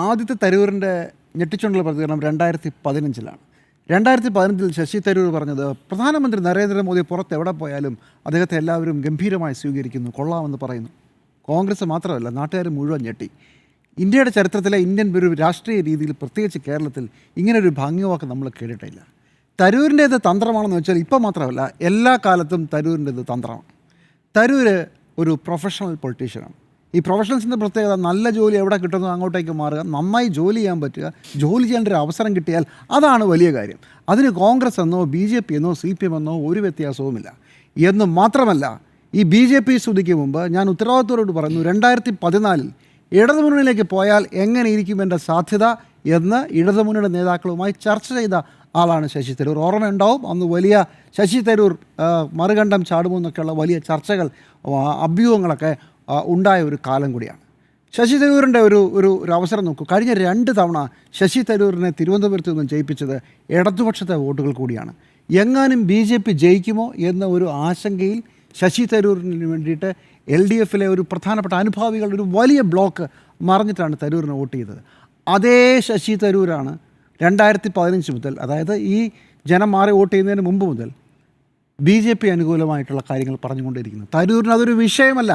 ആദ്യത്തെ തരൂരിൻ്റെ ഞെട്ടിച്ചുകൊണ്ടുള്ള പ്രതികരണം 2015-ലാണ്. 2015 ശശി തരൂർ പറഞ്ഞത് പ്രധാനമന്ത്രി നരേന്ദ്രമോദി പുറത്ത് എവിടെ പോയാലും അദ്ദേഹത്തെ എല്ലാവരും ഗംഭീരമായി സ്വീകരിക്കുന്നു, കൊള്ളാമെന്ന് പറയുന്നു. കോൺഗ്രസ് മാത്രമല്ല, നാട്ടുകാർ മുഴുവൻ ഞെട്ടി. ഇന്ത്യയുടെ ചരിത്രത്തിലെ ഒരു രാഷ്ട്രീയ രീതിയിൽ, പ്രത്യേകിച്ച് കേരളത്തിൽ ഇങ്ങനൊരു ഭംഗിവാക്ക് നമ്മൾ കേട്ടിട്ടില്ല. തരൂരിൻ്റേത് തന്ത്രമാണെന്ന് വെച്ചാൽ ഇപ്പം മാത്രമല്ല, എല്ലാ കാലത്തും തരൂരിൻ്റേത് തന്ത്രമാണ്. തരൂർ ഒരു പ്രൊഫഷണൽ പൊളിറ്റീഷ്യനാണ്. ഈ പ്രൊഫഷണൽസിൻ്റെ പ്രത്യേകത നല്ല ജോലി എവിടെ കിട്ടുന്നു അങ്ങോട്ടേക്ക് മാറുക, നന്നായി ജോലി ചെയ്യാൻ പറ്റുക, ജോലി ചെയ്യേണ്ട ഒരു അവസരം കിട്ടിയാൽ അതാണ് വലിയ കാര്യം. അതിന് കോൺഗ്രസ് എന്നോ BJP എന്നോ CPM എന്നോ ഒരു വ്യത്യാസവുമില്ല. എന്ന് മാത്രമല്ല, ഈ BJP സ്തുതിക്ക് മുമ്പ് ഞാൻ ഉത്തരവാദിത്തോട് പറഞ്ഞു, 2014 ഇടതുമുന്നണിയിലേക്ക് പോയാൽ എങ്ങനെ ഇരിക്കും എൻ്റെ സാധ്യത എന്ന് ഇടതുമുന്നണിയുടെ നേതാക്കളുമായി ചർച്ച ചെയ്ത ആളാണ് ശശി തരൂർ. ഓർമ്മയുണ്ടാവും, അന്ന് വലിയ ശശി തരൂർ മറുകണ്ഠം ചാടുമെന്നൊക്കെയുള്ള വലിയ ചർച്ചകൾ, അഭ്യൂഹങ്ങളൊക്കെ ഉണ്ടായ ഒരു കാലം കൂടിയാണ്. ശശി തരൂരിൻ്റെ ഒരു അവസരം നോക്കൂ. കഴിഞ്ഞ 2 തവണ ശശി തരൂരിനെ തിരുവനന്തപുരത്ത് നിന്നും ജയിപ്പിച്ചത് ഇടതുപക്ഷത്തെ വോട്ടുകൾ കൂടിയാണ്. എങ്ങാനും BJP ജയിക്കുമോ എന്ന ഒരു ആശങ്കയിൽ ശശി തരൂരിന് വേണ്ടിയിട്ട് LDFിലെ ഒരു പ്രധാനപ്പെട്ട അനുഭാവികളുടെ ഒരു വലിയ ബ്ലോക്ക് മറിഞ്ഞിട്ടാണ് തരൂരിനെ വോട്ട് ചെയ്തത്. അതേ ശശി തരൂരാണ് 2015 മുതൽ, അതായത് ഈ ജനം മാറി വോട്ട് ചെയ്യുന്നതിന് മുമ്പ് മുതൽ BJP അനുകൂലമായിട്ടുള്ള കാര്യങ്ങൾ പറഞ്ഞുകൊണ്ടിരിക്കുന്നത്. തരൂരിന് അതൊരു വിഷയമല്ല.